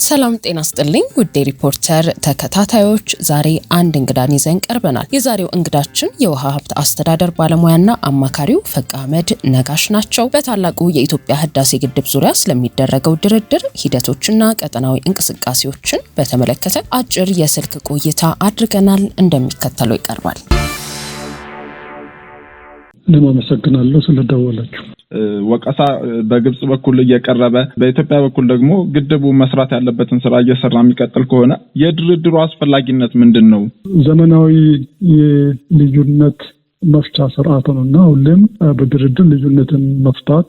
ሰላም ጤና ይስጥልኝ ውድ ሪፖርተር ተከታታዮች፣ ዛሬ አንድ እንግዳን ይዘን ቀርበናል። የዛሬው እንግዳችን የውሃ ሀብት አስተዳደር ባለሙያና አማካሪው ፈቃ አህመድ ነጋሽ ናቸው። በታላቁ የኢትዮጵያ ህዳሴ ግድብ ዙሪያ ስለሚደረገው ድርድር ሂደቶችና ቀጠናዊ እንቅስቃሴዎችን በተመለከተ አጭር የስልክ ቆይታ አድርገናል። እንደሚከተለው ይቀርባል። አመሰግናለሁ ስለደወላችሁ። ወቀሳ በግብጽ በኩል እየቀረበ በኢትዮጵያ በኩል ደግሞ ግድቡ መስራት ያለበትን ስራ እየሰራ የሚቀጥል ከሆነ የድርድሩ አስፈላጊነት ምንድነው? ዘመናዊ የልዩነት መፍቻ ስርዓት ነውና ሁሌም በድርድር ልዩነትን መፍታት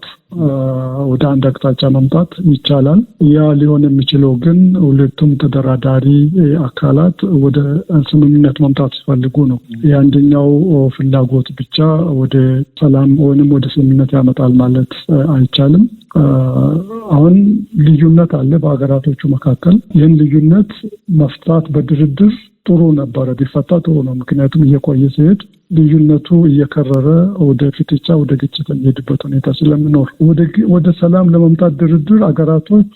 ወደ አንድ አቅጣጫ መምጣት ይቻላል። ያ ሊሆን የሚችለው ግን ሁለቱም ተደራዳሪ አካላት ወደ ስምምነት መምጣት ሲፈልጉ ነው። የአንደኛው ፍላጎት ብቻ ወደ ሰላም ወይንም ወደ ስምምነት ያመጣል ማለት አይቻልም። አሁን ልዩነት አለ በሀገራቶቹ መካከል። ይህን ልዩነት መፍታት በድርድር ጥሩ ነበረ፣ ቢፈታ ጥሩ ነው። ምክንያቱም እየቆየ ሲሄድ ልዩነቱ እየከረረ ወደ ፍጥጫ ወደ ግጭት የሚሄድበት ሁኔታ ስለሚኖር ወደ ሰላም ለመምጣት ድርድር አገራቶች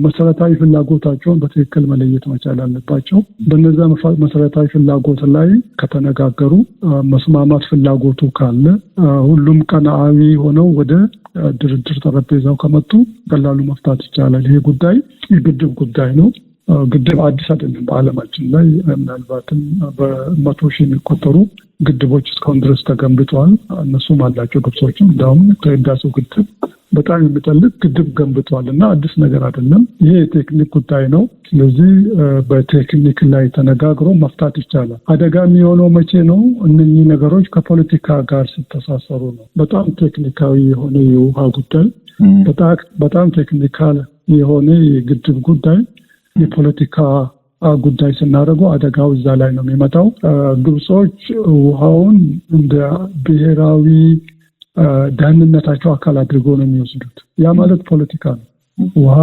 መሰረታዊ ፍላጎታቸውን በትክክል መለየት መቻል አለባቸው። በነዛ መሰረታዊ ፍላጎት ላይ ከተነጋገሩ መስማማት ፍላጎቱ ካለ ሁሉም ቀናአዊ ሆነው ወደ ድርድር ጠረጴዛው ከመጡ ቀላሉ መፍታት ይቻላል። ይሄ ጉዳይ የግድብ ጉዳይ ነው። ግድብ አዲስ አይደለም። በዓለማችን ላይ ምናልባትም በመቶ ሺህ የሚቆጠሩ ግድቦች እስካሁን ድረስ ተገንብተዋል። እነሱም አላቸው ግብጾችም እንደውም ከህዳሴው ግድብ በጣም የሚጠልቅ ግድብ ገንብተዋል እና አዲስ ነገር አይደለም። ይሄ የቴክኒክ ጉዳይ ነው። ስለዚህ በቴክኒክ ላይ ተነጋግሮ መፍታት ይቻላል። አደጋ የሚሆነው መቼ ነው? እነኚህ ነገሮች ከፖለቲካ ጋር ሲተሳሰሩ ነው። በጣም ቴክኒካዊ የሆነ የውሃ ጉዳይ፣ በጣም ቴክኒካል የሆነ የግድብ ጉዳይ የፖለቲካ ጉዳይ ስናደርገው አደጋው እዛ ላይ ነው የሚመጣው። ግብጾች ውሃውን እንደ ብሔራዊ ደህንነታቸው አካል አድርገው ነው የሚወስዱት። ያ ማለት ፖለቲካ ነው። ውሃ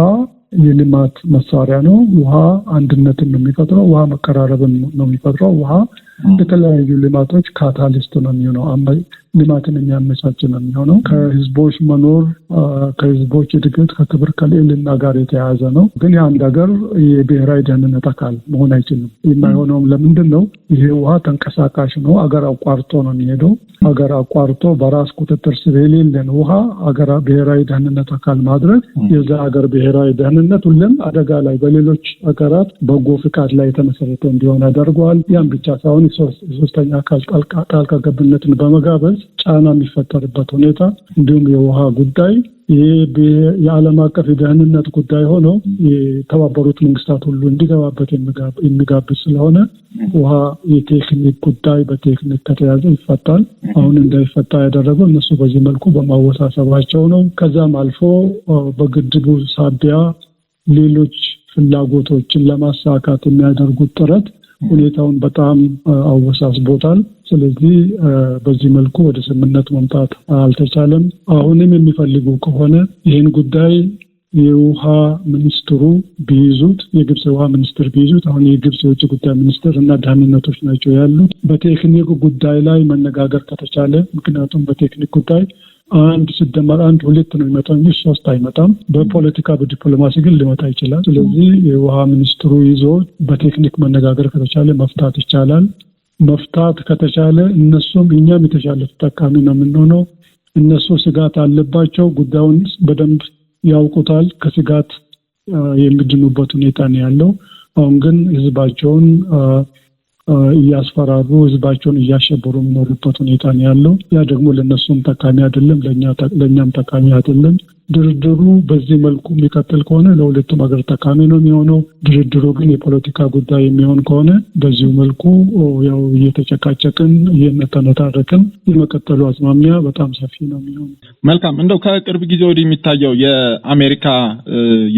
የልማት መሳሪያ ነው። ውሃ አንድነትን ነው የሚፈጥረው። ውሃ መቀራረብን ነው የሚፈጥረው። ውሃ የተለያዩ ልማቶች ካታሊስት ነው የሚሆነው። ልማትን የሚያመቻች ነው የሚሆነው። ከህዝቦች መኖር፣ ከህዝቦች እድገት፣ ከክብር ከልዕልና ጋር የተያያዘ ነው። ግን የአንድ ሀገር የብሔራዊ ደህንነት አካል መሆን አይችልም። የማይሆነውም ለምንድን ነው? ይሄ ውሃ ተንቀሳቃሽ ነው። አገር አቋርጦ ነው የሚሄደው። አገር አቋርጦ በራስ ቁጥጥር ስር የሌለን ውሃ አገር ብሔራዊ ደህንነት አካል ማድረግ የዛ ሀገር ብሔራዊ ደህንነት ሁሉም አደጋ ላይ በሌሎች ሀገራት በጎ ፍቃድ ላይ የተመሰረተ እንዲሆን ያደርገዋል። ያን ብቻ ሳይሆን ሶስተኛ አካል ጣልቃ ገብነትን በመጋበዝ ጫና የሚፈጠርበት ሁኔታ እንዲሁም የውሃ ጉዳይ የዓለም አቀፍ የደህንነት ጉዳይ ሆኖ የተባበሩት መንግስታት ሁሉ እንዲገባበት የሚጋብዝ ስለሆነ ውሃ የቴክኒክ ጉዳይ በቴክኒክ ከተያዘ ይፈታል። አሁን እንዳይፈታ ያደረገው እነሱ በዚህ መልኩ በማወሳሰባቸው ነው። ከዛም አልፎ በግድቡ ሳቢያ ሌሎች ፍላጎቶችን ለማሳካት የሚያደርጉት ጥረት ሁኔታውን በጣም አወሳስቦታል። ስለዚህ በዚህ መልኩ ወደ ስምምነት መምጣት አልተቻለም። አሁንም የሚፈልጉ ከሆነ ይህን ጉዳይ የውሃ ሚኒስትሩ ቢይዙት፣ የግብጽ ውሃ ሚኒስትር ቢይዙት፣ አሁን የግብጽ የውጭ ጉዳይ ሚኒስትር እና ደህንነቶች ናቸው ያሉት። በቴክኒክ ጉዳይ ላይ መነጋገር ከተቻለ፣ ምክንያቱም በቴክኒክ ጉዳይ 1+1=2 ነው የሚመጣው እንጂ 3 አይመጣም። በፖለቲካ በዲፕሎማሲ ግን ሊመጣ ይችላል። ስለዚህ የውሃ ሚኒስትሩ ይዞ በቴክኒክ መነጋገር ከተቻለ መፍታት ይቻላል። መፍታት ከተቻለ እነሱም እኛም የተሻለ ተጠቃሚ ነው የምንሆነው። እነሱ ስጋት አለባቸው፣ ጉዳዩን በደንብ ያውቁታል። ከስጋት የሚድኑበት ሁኔታ ነው ያለው። አሁን ግን ህዝባቸውን እያስፈራሩ ህዝባቸውን እያሸበሩ የሚኖሩበት ሁኔታ ነው ያለው። ያ ደግሞ ለነሱም ጠቃሚ አይደለም፣ ለኛም ጠቃሚ አይደለም። ድርድሩ በዚህ መልኩ የሚቀጥል ከሆነ ለሁለቱም ሀገር ጠቃሚ ነው የሚሆነው። ድርድሩ ግን የፖለቲካ ጉዳይ የሚሆን ከሆነ በዚሁ መልኩ ያው እየተጨቃጨቅን እየተነታረክን የመቀጠሉ አዝማሚያ በጣም ሰፊ ነው የሚሆነው። መልካም። እንደው ከቅርብ ጊዜ ወዲህ የሚታየው የአሜሪካ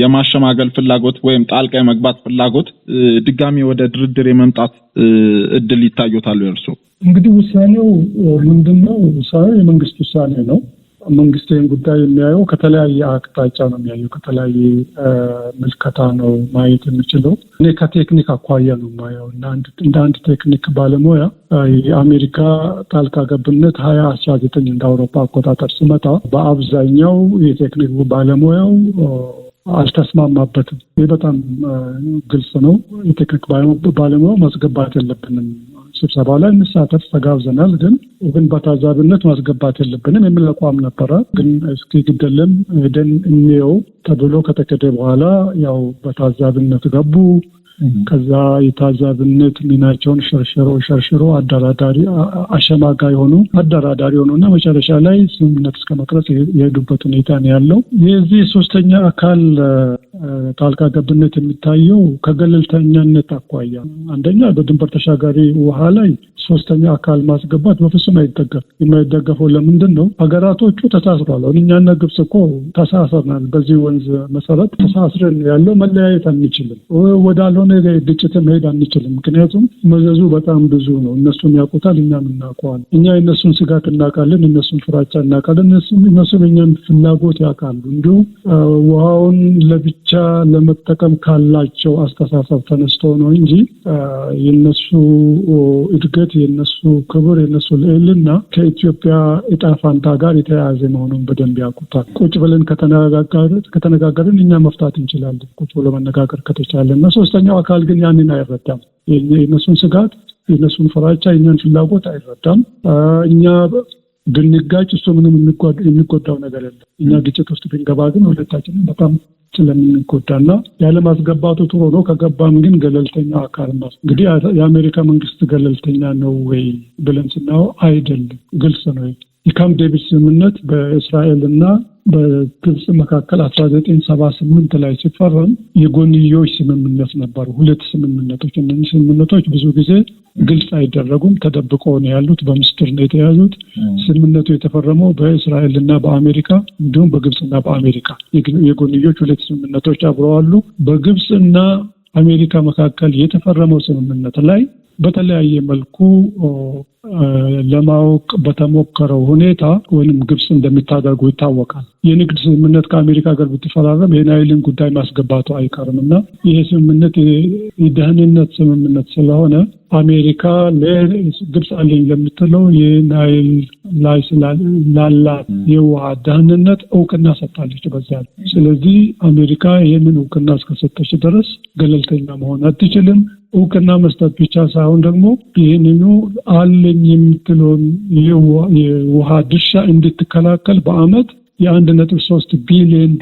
የማሸማገል ፍላጎት ወይም ጣልቃ የመግባት ፍላጎት ድጋሚ ወደ ድርድር የመምጣት እድል ይታዩታል እርሶ? እንግዲህ ውሳኔው ምንድነው? ውሳኔው የመንግስት ውሳኔ ነው። መንግስት ይህን ጉዳይ የሚያየው ከተለያየ አቅጣጫ ነው የሚያየው። ከተለያየ ምልከታ ነው ማየት የሚችለው። እኔ ከቴክኒክ አኳያ ነው የማየው እና እንደ አንድ ቴክኒክ ባለሙያ የአሜሪካ ጣልቃ ገብነት 2019 እንደ አውሮፓ አቆጣጠር ሲመጣ በአብዛኛው የቴክኒክ ባለሙያው አልተስማማበትም። ይህ በጣም ግልጽ ነው። የቴክኒክ ባለሙያው ማስገባት የለብንም፣ ስብሰባ ላይ እንሳተፍ ተጋብዘናል፣ ግን በታዛቢነት ማስገባት የለብንም የሚል አቋም ነበረ። ግን እስኪ ግደለም ሄደን እንየው ተብሎ ከተከደ በኋላ ያው በታዛቢነት ገቡ። ከዛ የታዛቢነት ሚናቸውን ሸርሽሮ አደራዳሪ አሸማጋይ ሆኑ እና መጨረሻ ላይ ስምምነት እስከ መቅረጽ የሄዱበት ሁኔታ ነው ያለው። የዚህ ሶስተኛ አካል ጣልቃ ገብነት የሚታየው ከገለልተኛነት አኳያ፣ አንደኛ በድንበር ተሻጋሪ ውሃ ላይ ሶስተኛ አካል ማስገባት በፍጹም የማይደገፈው ለምንድን ነው? ሀገራቶቹ ተሳስረዋል። እኛና ግብጽ እኮ ተሳስረናል። በዚህ ወንዝ መሰረት ተሳስረን ያለው መለያየት አንችልም፣ ወዳልሆነ ግጭት መሄድ አንችልም። ምክንያቱም መዘዙ በጣም ብዙ ነው። እነሱም ያውቁታል፣ እኛም እናውቀዋለን። እኛ የእነሱን ስጋት እናውቃለን፣ እነሱን ፍራቻ እናውቃለን፣ እነሱም የእኛን ፍላጎት ያውቃሉ። እንዲሁ ውሃውን ለብቻ ለመጠቀም ካላቸው አስተሳሰብ ተነስቶ ነው እንጂ የነሱ እድገት፣ የነሱ ክብር፣ የነሱ ልዕልና ከኢትዮጵያ ዕጣ ፈንታ ጋር የተያያዘ መሆኑን በደንብ ያውቁታል። ቁጭ ብለን ከተነጋገርን እኛ መፍታት እንችላለን፣ ቁጭ ብሎ መነጋገር ከተቻለ እና ሶስተኛው አካል ግን ያንን አይረዳም። የነሱን ስጋት፣ የነሱን ፍራቻ፣ የኛን ፍላጎት አይረዳም። እኛ ብንጋጭ እሱ ምንም የሚጎዳው ነገር የለም። እኛ ግጭት ውስጥ ብንገባ ግን ሁለታችንም በጣም ስለምንጎዳና ያለማስገባቱ ጥሩ ነው። ከገባም ግን ገለልተኛ አካል ነው። እንግዲህ የአሜሪካ መንግስት ገለልተኛ ነው ወይ ብለን ስናየው አይደለም፣ ግልጽ ነው። የካምፕ ዴቪድ ስምምነት በእስራኤልና በግብጽ መካከል 1978 ላይ ሲፈረም የጎንዮሽ ስምምነት ነበሩ። ሁለት ስምምነቶች። እነዚህ ስምምነቶች ብዙ ጊዜ ግልጽ አይደረጉም፣ ተደብቀው ነው ያሉት፣ በምስጢር ነው የተያዙት። ስምምነቱ የተፈረመው በእስራኤልና በአሜሪካ እንዲሁም በግብጽና በአሜሪካ የጎንዮሽ ሁለት ስምምነቶች አብረው አሉ። በግብጽና አሜሪካ መካከል የተፈረመው ስምምነት ላይ በተለያየ መልኩ ለማወቅ በተሞከረው ሁኔታ ወይንም ግብጽ እንደሚታደርጉ ይታወቃል። የንግድ ስምምነት ከአሜሪካ ጋር ብትፈራረም የናይልን ጉዳይ ማስገባቱ አይቀርምና ይሄ ስምምነት የደህንነት ስምምነት ስለሆነ አሜሪካ ለግብጽ አለኝ ለምትለው የናይል ላይ ላላት የውሃ ደህንነት እውቅና ሰጥታለች በዚያ። ስለዚህ አሜሪካ ይህንን እውቅና እስከሰጠች ድረስ ገለልተኛ መሆን አትችልም። እውቅና መስጠት ብቻ ሳይሆን ደግሞ ይህንኑ አለኝ የምትለውን የውሃ ድርሻ እንድትከላከል በአመት $1.3 ቢሊዮን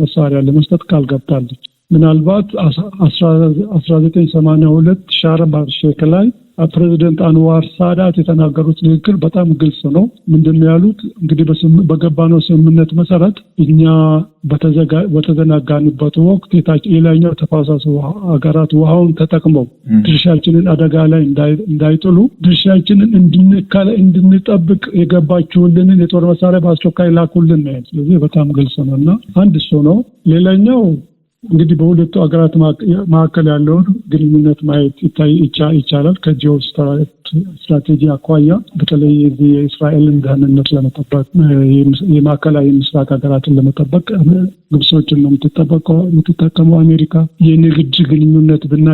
መሳሪያ ለመስጠት ቃል ገብታለች። ምናልባት 1982 ሻርም አል-ሼክ ላይ ፕሬዚደንት አንዋር ሳዳት የተናገሩት ንግግር በጣም ግልጽ ነው። ምንድነው ያሉት? እንግዲህ በገባነው ስምምነት መሰረት እኛ በተዘናጋንበት ወቅት የላይኛው ተፋሰስ ሀገራት ውሃውን ተጠቅመው ድርሻችንን አደጋ ላይ እንዳይጥሉ ድርሻችንን እንድንጠብቅ የገባችሁልንን የጦር መሳሪያ በአስቸኳይ ላኩልን ነው። ስለዚህ በጣም ግልጽ ነውና አንድ እሱ ነው። ሌላኛው እንግዲህ በሁለቱ ሀገራት መካከል ያለውን ግንኙነት ማየት ይቻላል። ከጂኦ ስትራቴጂ አኳያ በተለይ የእስራኤልን ደህንነት ለመጠበቅ የማዕከላዊ ምስራቅ ሀገራትን ለመጠበቅ ግብጾችን ነው የምትጠቀመው አሜሪካ። የንግድ ግንኙነት ብና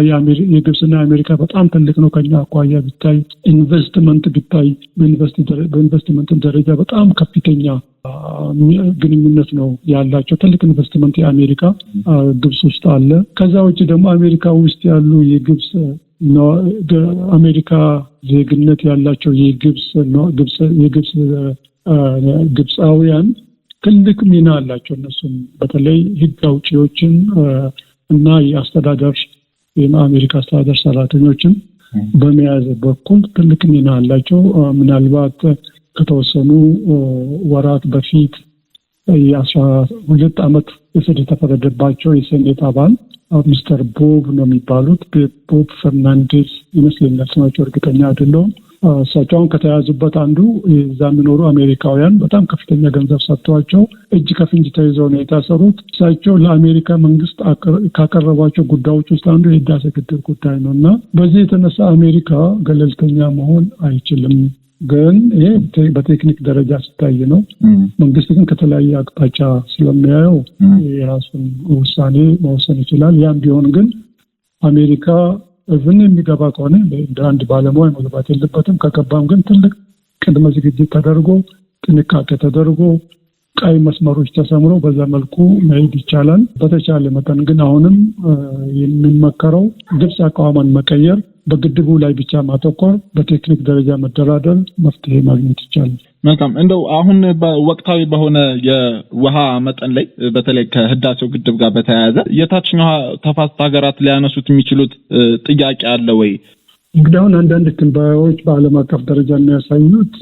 የግብጽና የአሜሪካ በጣም ትልቅ ነው። ከኛ አኳያ ቢታይ ኢንቨስትመንት ቢታይ በኢንቨስትመንት ደረጃ በጣም ከፍተኛ ግንኙነት ነው ያላቸው። ትልቅ ኢንቨስትመንት የአሜሪካ ግብጽ ውስጥ አለ። ከዛ ውጪ ደግሞ አሜሪካ ውስጥ ያሉ የግብጽ አሜሪካ ዜግነት ያላቸው ግብጻውያን ትልቅ ሚና አላቸው። እነሱም በተለይ ህግ አውጪዎችን እና የአሜሪካ አስተዳደር ሰራተኞችን በመያዝ በኩል ትልቅ ሚና አላቸው። ምናልባት ከተወሰኑ ወራት በፊት የ12 ዓመት እስር የተፈረደባቸው የሴኔት አባል ሚስተር ቦብ ነው የሚባሉት፣ ቦብ ፈርናንዴዝ ይመስለኛል ስማቸው፣ እርግጠኛ አይደለሁም። እሳቸውን ከተያዙበት አንዱ እዛ የሚኖሩ አሜሪካውያን በጣም ከፍተኛ ገንዘብ ሰጥተዋቸው እጅ ከፍንጅ ተይዘው ነው የታሰሩት። እሳቸው ለአሜሪካ መንግስት ካቀረቧቸው ጉዳዮች ውስጥ አንዱ የህዳሴ ግድብ ጉዳይ ነው እና በዚህ የተነሳ አሜሪካ ገለልተኛ መሆን አይችልም። ግን ይሄ በቴክኒክ ደረጃ ሲታይ ነው። መንግስት ግን ከተለያየ አቅጣጫ ስለሚያየው የራሱን ውሳኔ መወሰን ይችላል። ያም ቢሆን ግን አሜሪካ እብን የሚገባ ከሆነ እንደ አንድ ባለሙያ መግባት የለበትም። ከገባም ግን ትልቅ ቅድመ ዝግጅት ተደርጎ ጥንቃቄ ተደርጎ ቀይ መስመሮች ተሰምረው በዛ መልኩ መሄድ ይቻላል። በተቻለ መጠን ግን አሁንም የሚመከረው ግብጽ አቋሟን መቀየር፣ በግድቡ ላይ ብቻ ማተኮር፣ በቴክኒክ ደረጃ መደራደር መፍትሄ ማግኘት ይቻላል። መልካም። እንደው አሁን በወቅታዊ በሆነ የውሃ መጠን ላይ በተለይ ከህዳሴው ግድብ ጋር በተያያዘ የታችኛው ተፋሰስ ሀገራት ሊያነሱት የሚችሉት ጥያቄ አለ ወይ? እንግዲህ አሁን አንዳንድ ትንበያዎች በዓለም አቀፍ ደረጃ የሚያሳዩት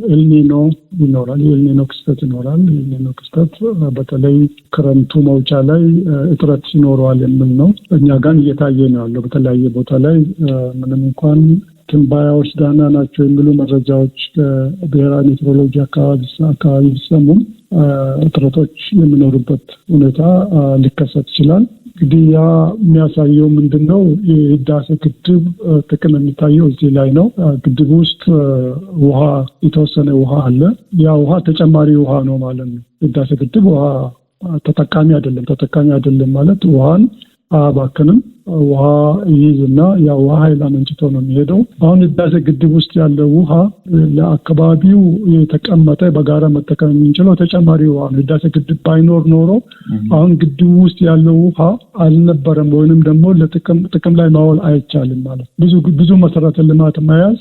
ኤልኒኖ ይኖራል፣ የኤልኒኖ ክስተት ይኖራል። የኤልኒኖ ክስተት በተለይ ክረምቱ መውጫ ላይ እጥረት ይኖረዋል የሚል ነው። እኛ ጋር እየታየ ነው ያለው በተለያየ ቦታ ላይ ምንም እንኳን ትንበያዎች ዳና ናቸው የሚሉ መረጃዎች ከብሔራዊ ሜትሮሎጂ አካባቢ ቢሰሙም እጥረቶች የሚኖሩበት ሁኔታ ሊከሰት ይችላል። እንግዲህ ያ የሚያሳየው ምንድነው? የህዳሴ ግድብ ጥቅም የሚታየው እዚህ ላይ ነው። ግድብ ውስጥ ውሃ የተወሰነ ውሃ አለ። ያ ውሃ ተጨማሪ ውሃ ነው ማለት ነው። ህዳሴ ግድብ ውሃ ተጠቃሚ አይደለም ማለት ውሃን አባከንም ውሃ ይይዝና ያ ውሃ ኃይል አመንጭቶ ነው የሚሄደው። አሁን ህዳሴ ግድብ ውስጥ ያለው ውሃ ለአካባቢው የተቀመጠ በጋራ መጠቀም የምንችለው ተጨማሪ ውሃ ነው። ህዳሴ ግድብ ባይኖር ኖሮ አሁን ግድቡ ውስጥ ያለው ውሃ አልነበረም ወይንም ደግሞ ለጥቅም ላይ ማዋል አይቻልም ማለት። ብዙ መሰረተ ልማት መያዝ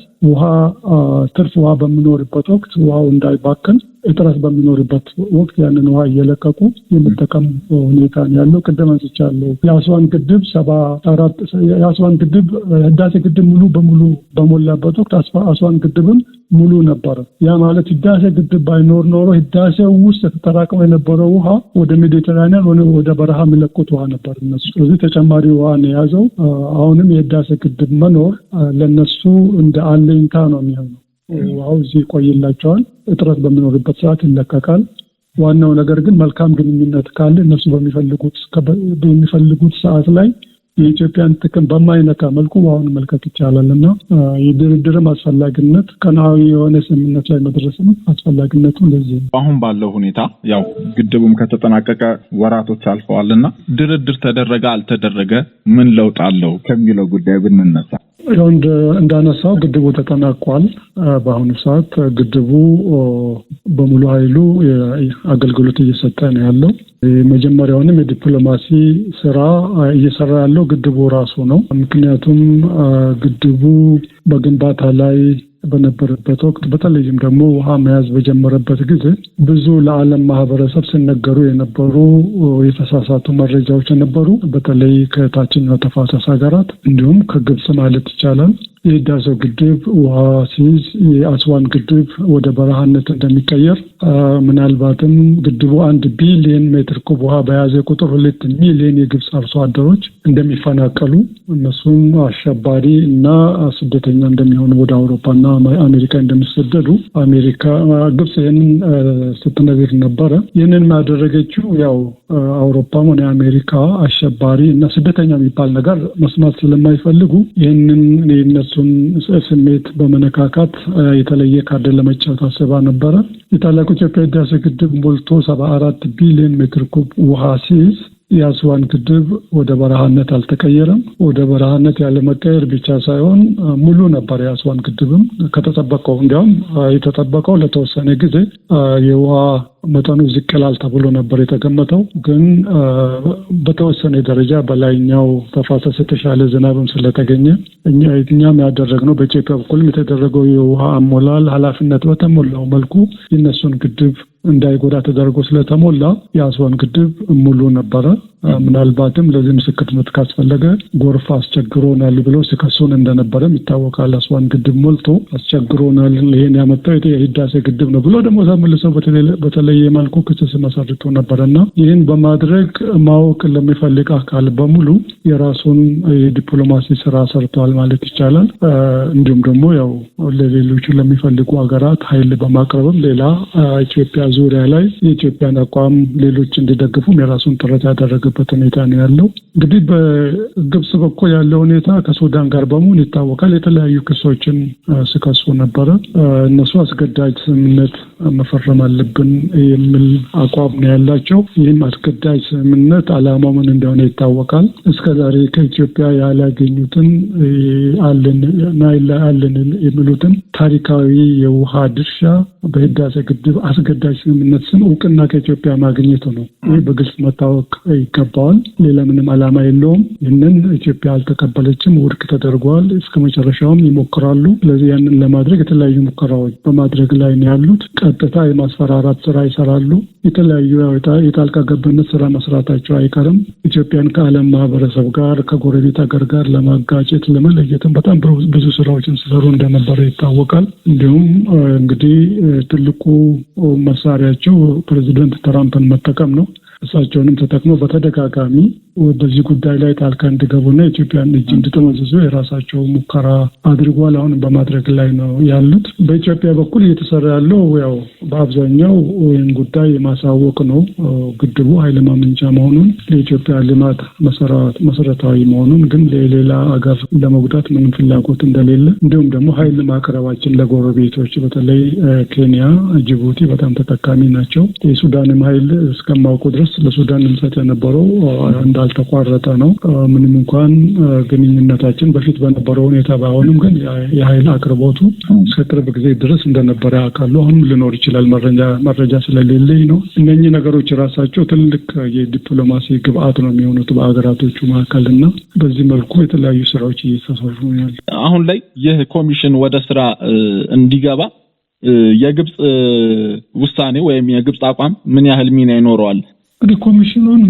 ትርፍ ውሃ በሚኖርበት ወቅት ውሃው እንዳይባከን እጥረት በሚኖርበት ወቅት ያንን ውሃ እየለቀቁ የመጠቀም ሁኔታ ያለው ቅድም አንስቻለሁ። የአስዋን ግድብ ህዳሴ ግድብ ሙሉ በሙሉ በሞላበት ወቅት አስዋን ግድብም ሙሉ ነበር። ያ ማለት ህዳሴ ግድብ ባይኖር ኖሮ ህዳሴው ውስጥ ተጠራቅሞ የነበረው ውሃ ወደ ሜዲተራኒያን ወደ በረሃ የሚለቁት ውሃ ነበር እነሱ። ስለዚህ ተጨማሪ ውሃ ነው የያዘው። አሁንም የህዳሴ ግድብ መኖር ለነሱ እንደ አለኝታ ነው የሚሆነው። ውሃው እዚህ ይቆይላቸዋል። እጥረት በሚኖርበት ሰዓት ይለቀቃል። ዋናው ነገር ግን መልካም ግንኙነት ካለ እነሱ በሚፈልጉት ሰዓት ላይ የኢትዮጵያን ጥቅም በማይነካ መልኩ ውሃውን መልቀቅ ይቻላልና የድርድርም አስፈላጊነት ቀናዊ የሆነ ስምምነት ላይ መድረስም አስፈላጊነቱ ለዚህ ነው። አሁን ባለው ሁኔታ ያው ግድቡም ከተጠናቀቀ ወራቶች አልፈዋልና ድርድር ተደረገ አልተደረገ ምን ለውጥ አለው ከሚለው ጉዳይ ብንነሳ ያው እንዳነሳው ግድቡ ተጠናቋል። በአሁኑ ሰዓት ግድቡ በሙሉ ኃይሉ አገልግሎት እየሰጠ ነው ያለው። መጀመሪያውንም የዲፕሎማሲ ስራ እየሰራ ያለው ግድቡ ራሱ ነው። ምክንያቱም ግድቡ በግንባታ ላይ በነበረበት ወቅት በተለይም ደግሞ ውሃ መያዝ በጀመረበት ጊዜ ብዙ ለዓለም ማህበረሰብ ሲነገሩ የነበሩ የተሳሳቱ መረጃዎች ነበሩ። በተለይ ከታችኛው ተፋሰስ ሀገራት እንዲሁም ከግብጽ ማለት ይቻላል የህዳሴው ግድብ ውሃ ሲይዝ የአስዋን ግድብ ወደ በረሃነት እንደሚቀየር ምናልባትም ግድቡ 1 ቢሊዮን ሜትር ኩብ ውሃ በያዘ ቁጥር 2 ሚሊዮን የግብጽ አርሶ አደሮች እንደሚፈናቀሉ እነሱም አሸባሪ እና ስደተኛ እንደሚሆኑ ወደ አውሮፓና አሜሪካ እንደሚሰደዱ ግብጽ ይህንን ስትነግር ነበረ። ይህንን ያደረገችው ያው አውሮፓም ሆነ አሜሪካ አሸባሪ እና ስደተኛ የሚባል ነገር መስማት ስለማይፈልጉ ይህንን የነሱን ስሜት በመነካካት የተለየ ካርድ ለመጫወት አስባ ነበረ። የታላቁ ኢትዮጵያ ህዳሴ ግድብ ሞልቶ 74 ቢሊዮን ሜትር ኩብ ውሃ ሲይዝ የአስዋን ግድብ ወደ በረሃነት አልተቀየረም። ወደ በረሃነት ያለ መቀየር ብቻ ሳይሆን ሙሉ ነበር። የአስዋን ግድብም ከተጠበቀው እንዲያውም የተጠበቀው ለተወሰነ ጊዜ የውሃ መጠኑ ዝቅ ይላል ተብሎ ነበር የተገመተው። ግን በተወሰነ ደረጃ በላይኛው ተፋሰስ የተሻለ ዝናብም ስለተገኘ እኛም ያደረግነው በኢትዮጵያ በኩልም የተደረገው የውሃ አሞላል ኃላፊነት በተሞላው መልኩ የነሱን ግድብ እንዳይጎዳ ተደርጎ ስለተሞላ የአስዋን ግድብ ሙሉ ነበረ። ምናልባትም ለዚህ ምስክርነት ካስፈለገ ጎርፍ አስቸግሮናል ብለው ሲከሱን እንደነበረም ይታወቃል። አስዋን ግድብ ሞልቶ አስቸግሮናል፣ ይሄን ያመጣው የህዳሴ ግድብ ነው ብሎ ደግሞ ተመልሰው በተለየ መልኩ ክስ መሰርቶ ነበርና ይህን በማድረግ ማወቅ ለሚፈልግ አካል በሙሉ የራሱን የዲፕሎማሲ ስራ ሰርቷል ማለት ይቻላል። እንዲሁም ደግሞ ያው ለሌሎች ለሚፈልጉ ሀገራት ኃይል በማቅረብም ሌላ ኢትዮጵያ ዙሪያ ላይ የኢትዮጵያን አቋም ሌሎች እንዲደግፉም የራሱን ጥረት ያደረገበት ሁኔታ ነው ያለው። እንግዲህ በግብጽ በኩል ያለው ሁኔታ ከሱዳን ጋር በመሆን ይታወቃል። የተለያዩ ክሶችን ሲከሱ ነበረ። እነሱ አስገዳጅ ስምምነት መፈረም አለብን የሚል አቋም ነው ያላቸው። ይህም አስገዳጅ ስምምነት ዓላማው ምን እንደሆነ ይታወቃል። እስከዛሬ ከኢትዮጵያ ያላገኙትን አለን የሚሉትን ታሪካዊ የውሃ ድርሻ በህዳሴ ግድብ አስገዳጅ ስምምነት ስም እውቅና ከኢትዮጵያ ማግኘቱ ነው። ይህ በግልጽ መታወቅ ይገባዋል። ሌላ ምንም ዓላማ የለውም። ይህንን ኢትዮጵያ አልተቀበለችም፣ ውድቅ ተደርጓል። እስከ መጨረሻውም ይሞክራሉ። ስለዚህ ያንን ለማድረግ የተለያዩ ሙከራዎች በማድረግ ላይ ነው ያሉት። ቀጥታ የማስፈራራት ስራ ይሰራሉ። የተለያዩ የጣልቃ ገብነት ስራ መስራታቸው አይቀርም። ኢትዮጵያን ከዓለም ማህበረሰብ ጋር ከጎረቤት ሀገር ጋር ለማጋጨት ለመለየትም በጣም ብዙ ስራዎችን ሲሰሩ እንደነበረ ይታወቃል። እንዲሁም እንግዲህ ትልቁ መሳሪያቸው ፕሬዚደንት ትራምፕን መጠቀም ነው። እሳቸውንም ተጠቅመው በተደጋጋሚ በዚህ ጉዳይ ላይ ጣልቃ እንዲገቡና ኢትዮጵያን እጅ እንድጠመዝዙ የራሳቸው ሙከራ አድርጓል። አሁን በማድረግ ላይ ነው ያሉት። በኢትዮጵያ በኩል እየተሰራ ያለው ያው በአብዛኛው ይህን ጉዳይ የማሳወቅ ነው። ግድቡ ኃይል ማመንጫ መሆኑን ለኢትዮጵያ ልማት መሰረታዊ መሆኑን ግን ለሌላ ሀገር ለመጉዳት ምንም ፍላጎት እንደሌለ እንዲሁም ደግሞ ኃይል ማቅረባችን ለጎረቤቶች በተለይ ኬንያ፣ ጅቡቲ በጣም ተጠቃሚ ናቸው። የሱዳንም ኃይል እስከማውቁ ድረስ ለሱዳን እንሰጥ የነበረው እንዳልተቋረጠ ነው። ምንም እንኳን ግንኙነታችን በፊት በነበረው ሁኔታ ባይሆንም ግን የኃይል አቅርቦቱ እስከ ቅርብ ጊዜ ድረስ እንደነበረ ያውቃሉ። አሁንም ሊኖር ይችላል። መረጃ ስለሌለኝ ነው። እነኚህ ነገሮች ራሳቸው ትልቅ የዲፕሎማሲ ግብአት ነው የሚሆኑት በአገራቶቹ መካከልና በዚህ መልኩ የተለያዩ ስራዎች እየተሰሩ ነው። አሁን ላይ ይህ ኮሚሽን ወደ ስራ እንዲገባ የግብጽ ውሳኔ ወይም የግብጽ አቋም ምን ያህል ሚና ይኖረዋል? እንግዲህ ኮሚሽኑን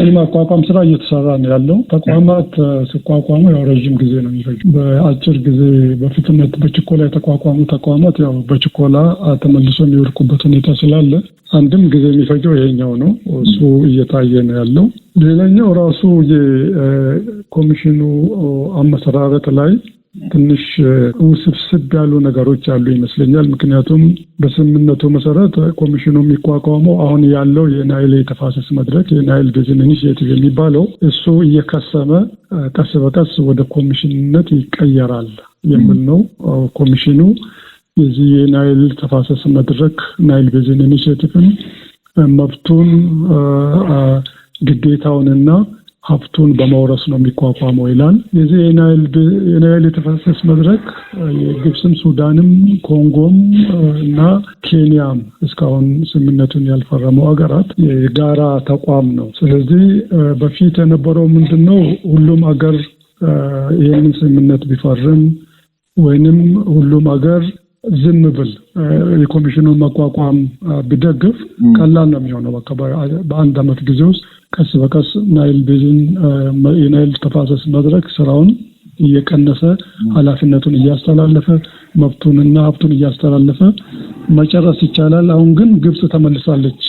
የማቋቋም ስራ እየተሰራ ነው ያለው። ተቋማት ሲቋቋሙ ያው ረጅም ጊዜ ነው የሚፈጅ። በአጭር ጊዜ በፍጥነት በችኮላ የተቋቋሙ ተቋማት ያው በችኮላ ተመልሶ የሚወድቁበት ሁኔታ ስላለ አንድም ጊዜ የሚፈጀው ይሄኛው ነው። እሱ እየታየ ነው ያለው። ሌላኛው ራሱ የኮሚሽኑ አመሰራረት ላይ ትንሽ ውስብስብ ያሉ ነገሮች አሉ ይመስለኛል። ምክንያቱም በስምምነቱ መሰረት ኮሚሽኑ የሚቋቋመው አሁን ያለው የናይል የተፋሰስ መድረክ የናይል ቤዚን ኢኒሺዬቲቭ የሚባለው እሱ እየከሰመ ቀስ በቀስ ወደ ኮሚሽንነት ይቀየራል የሚል ነው። ኮሚሽኑ የዚህ የናይል ተፋሰስ መድረክ ናይል ቤዚን ኢኒሺዬቲቭን መብቱን ግዴታውንና ሀብቱን በመውረስ ነው የሚቋቋመው ይላል። የዚህ የናይል የተፋሰስ መድረክ የግብፅም፣ ሱዳንም፣ ኮንጎም እና ኬንያም እስካሁን ስምምነቱን ያልፈረሙ ሀገራት የጋራ ተቋም ነው። ስለዚህ በፊት የነበረው ምንድነው ሁሉም ሀገር ይህንን ስምምነት ቢፈርም ወይንም ሁሉም ሀገር ዝም ብል የኮሚሽኑን መቋቋም ቢደግፍ ቀላል ነው የሚሆነው። በቃ በአንድ አመት ጊዜ ውስጥ ቀስ በቀስ ናይል ቤዚን የናይል ተፋሰስ መድረክ ስራውን እየቀነሰ ኃላፊነቱን እያስተላለፈ መብቱንና ሀብቱን እያስተላለፈ መጨረስ ይቻላል። አሁን ግን ግብጽ ተመልሳለች።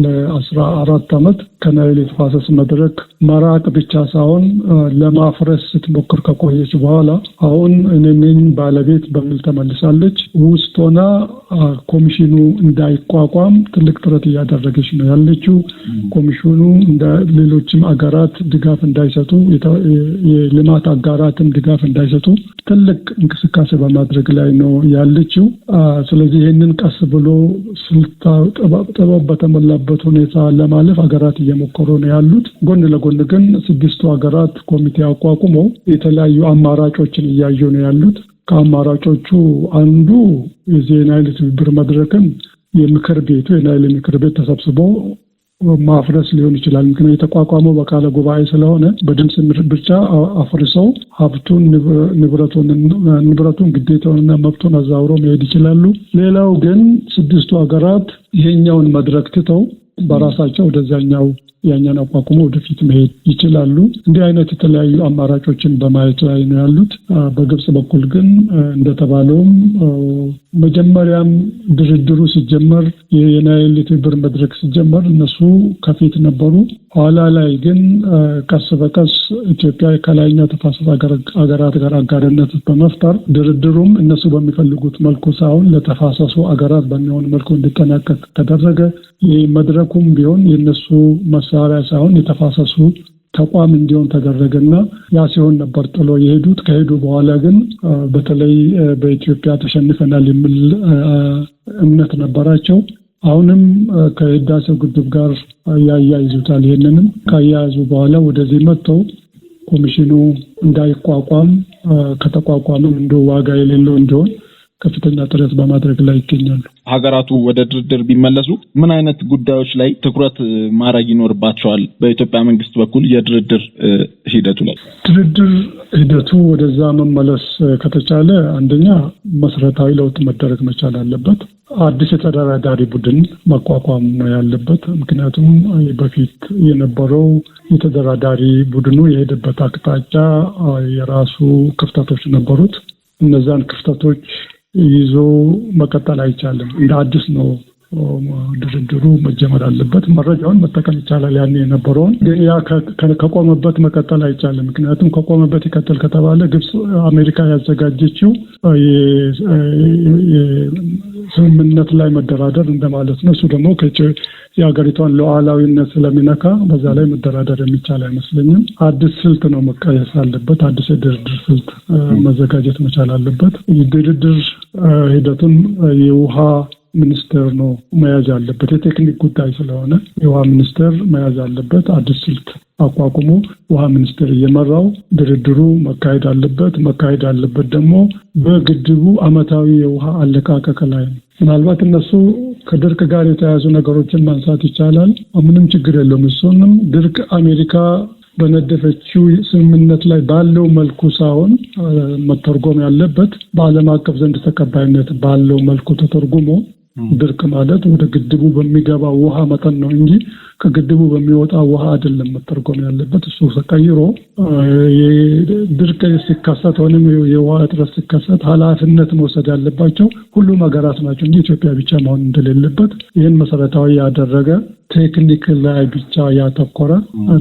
ለ14 አመት ከናይል የተፋሰስ መድረክ መራቅ ብቻ ሳይሆን ለማፍረስ ስትሞክር ከቆየች በኋላ አሁን እኔን ባለቤት በሚል ተመልሳለች። ውስጥ ሆና ኮሚሽኑ እንዳይቋቋም ትልቅ ጥረት እያደረገች ነው ያለችው። ኮሚሽኑ እንደ ሌሎችም አገራት ድጋፍ እንዳይሰጡ የልማት አጋራትም ድጋፍ እንዳይሰጡ ትልቅ እንቅስቃሴ በማድረግ ላይ ነው ያለችው። ስለዚህ ይህንን ቀስ ብሎ ጥበብ በተሞላበት ሁኔታ ለማለፍ ሀገራት እየሞከሩ ነው ያሉት። ጎን ለጎን ግን 6ቱ ሀገራት ኮሚቴ አቋቁመው የተለያዩ አማራጮችን እያዩ ነው ያሉት። ከአማራጮቹ አንዱ የናይል ትብብር መድረክን የምክር ቤት ተሰብስቦ ማፍረስ ሊሆን ይችላል። ምክንያቱም የተቋቋመው በቃለ ጉባኤ ስለሆነ በድምጽ ምርጫ አፍርሰው ሀብቱን ንብረቱን ግዴታውንና መብቱን አዛውሮ መሄድ ይችላሉ። ሌላው ግን 6ቱ ሀገራት ይሄኛውን መድረክ ትተው በራሳቸው ወደዛኛው ያኛን አቋቁሞ ወደፊት መሄድ ይችላሉ። እንዲህ አይነት የተለያዩ አማራጮችን በማየት ላይ ነው ያሉት። በግብጽ በኩል ግን እንደተባለውም መጀመሪያም ድርድሩ ሲጀመር የናይል ትብብር መድረክ ሲጀመር እነሱ ከፊት ነበሩ። ኋላ ላይ ግን ቀስ በቀስ ኢትዮጵያ ከላይኛው ተፋሰስ ሀገራት ጋር አጋርነት በመፍጠር ድርድሩም እነሱ በሚፈልጉት መልኩ ሳይሆን ለተፋሰሱ ሀገራት በሚሆን መልኩ እንዲጠናቀቅ ተደረገ። መድረኩም ቢሆን የነሱ መሳሪያ ሳይሆን የተፋሰሱ ተቋም እንዲሆን ተደረገና ያ ሲሆን ነበር ጥሎ የሄዱት። ከሄዱ በኋላ ግን በተለይ በኢትዮጵያ ተሸንፈናል የሚል እምነት ነበራቸው። አሁንም ከህዳሴው ግድብ ጋር ያያይዙታል። ይሄንንም ካያያዙ በኋላ ወደዚህ መጥተው ኮሚሽኑ እንዳይቋቋም ከተቋቋመም እንደው ዋጋ የሌለው እንዲሆን ከፍተኛ ጥረት በማድረግ ላይ ይገኛሉ። ሀገራቱ ወደ ድርድር ቢመለሱ ምን አይነት ጉዳዮች ላይ ትኩረት ማድረግ ይኖርባቸዋል? በኢትዮጵያ መንግስት በኩል የድርድር ሂደቱ ላይ ድርድር ሂደቱ ወደዛ መመለስ ከተቻለ አንደኛ መሰረታዊ ለውጥ መደረግ መቻል አለበት። አዲስ የተደራዳሪ ቡድን መቋቋም ነው ያለበት። ምክንያቱም በፊት የነበረው የተደራዳሪ ቡድኑ የሄደበት አቅጣጫ የራሱ ክፍተቶች ነበሩት። እነዛን ክፍተቶች ይዞ መቀጠል አይቻልም። እንደ አዲስ ነው ድርድሩ መጀመር አለበት። መረጃውን መጠቀም ይቻላል ያን የነበረውን፣ ግን ያ ከቆመበት መቀጠል አይቻልም። ምክንያቱም ከቆመበት ይቀጥል ከተባለ ግብጽ አሜሪካ ያዘጋጀችው ስምምነት ላይ መደራደር እንደማለት ነው። እሱ ደግሞ የሀገሪቷን ሉዓላዊነት ስለሚነካ በዛ ላይ መደራደር የሚቻል አይመስለኝም። አዲስ ስልት ነው መቀየስ አለበት። አዲስ የድርድር ስልት መዘጋጀት መቻል አለበት። የድርድር ሂደቱን የውሃ ሚኒስቴር ነው መያዝ አለበት። የቴክኒክ ጉዳይ ስለሆነ የውሃ ሚኒስቴር መያዝ አለበት። አዲስ ስልት አቋቁሞ ውሃ ሚኒስቴር እየመራው ድርድሩ መካሄድ አለበት ደግሞ በግድቡ አመታዊ የውሃ አለቃቀቅ ላይ ነው። ምናልባት እነሱ ከድርቅ ጋር የተያያዙ ነገሮችን ማንሳት ይቻላል። ምንም ችግር የለውም። እሱንም ድርቅ አሜሪካ በነደፈችው ስምምነት ላይ ባለው መልኩ ሳይሆን መተርጎም ያለበት በዓለም አቀፍ ዘንድ ተቀባይነት ባለው መልኩ ተተርጉሞ ድርቅ ማለት ወደ ግድቡ በሚገባ ውሃ መጠን ነው እንጂ ከግድቡ በሚወጣ ውሃ አይደለም መተርጎም ያለበት። እሱ ተቀይሮ ድርቅ ሲከሰት ወይም የውሃ እጥረት ሲከሰት ኃላፊነት መውሰድ ያለባቸው ሁሉም ሀገራት ናቸው እንጂ ኢትዮጵያ ብቻ መሆን እንደሌለበት ይህን መሰረታዊ ያደረገ ቴክኒክ ላይ ብቻ ያተኮረ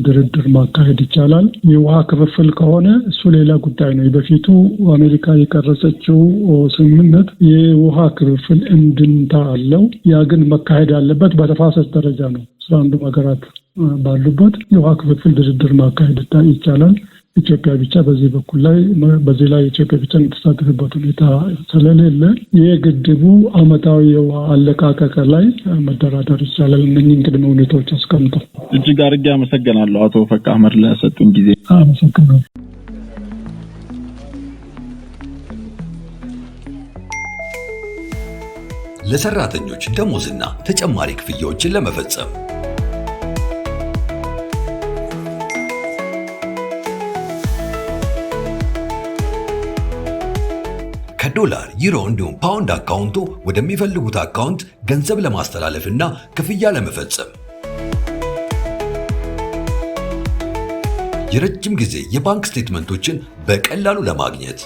ድርድር ማካሄድ ይቻላል። የውሃ ክፍፍል ከሆነ እሱ ሌላ ጉዳይ ነው። በፊቱ አሜሪካ የቀረጸችው ስምምነት የውሃ ክፍፍል እንድምታ አለው። ያ ግን መካሄድ ያለበት በተፋሰስ ደረጃ ነው። አንዱ ሀገራት ባሉበት የውሃ ክፍፍል ድርድር ማካሄድ ይቻላል። ኢትዮጵያ ብቻ በዚህ ላይ ኢትዮጵያ ብቻ የምትሳተፍበት ሁኔታ ስለሌለ የግድቡ አመታዊ የውሃ አለቃቀቅ ላይ መደራደር ይቻላል። እነኚህን ቅድመ ሁኔታዎች አስቀምጠው እጅግ አድርጌ አመሰግናለሁ አቶ ፈቃ አህመድ ለሰጡን ጊዜ። አመሰግናለሁ። ለሰራተኞች ደሞዝና ተጨማሪ ክፍያዎችን ለመፈጸም ከዶላር፣ ዩሮ እንዲሁም ፓውንድ አካውንቶ ወደሚፈልጉት አካውንት ገንዘብ ለማስተላለፍና ክፍያ ለመፈጸም የረጅም ጊዜ የባንክ ስቴትመንቶችን በቀላሉ ለማግኘት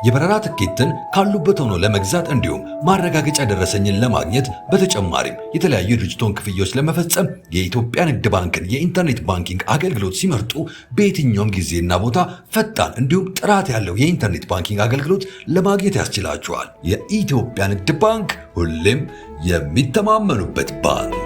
የበረራ ትኬትን ካሉበት ሆኖ ለመግዛት እንዲሁም ማረጋገጫ ደረሰኝን ለማግኘት በተጨማሪም የተለያዩ ድርጅቶን ክፍያዎች ለመፈጸም የኢትዮጵያ ንግድ ባንክን የኢንተርኔት ባንኪንግ አገልግሎት ሲመርጡ በየትኛውም ጊዜና ቦታ ፈጣን እንዲሁም ጥራት ያለው የኢንተርኔት ባንኪንግ አገልግሎት ለማግኘት ያስችላቸዋል። የኢትዮጵያ ንግድ ባንክ ሁሌም የሚተማመኑበት ባንክ።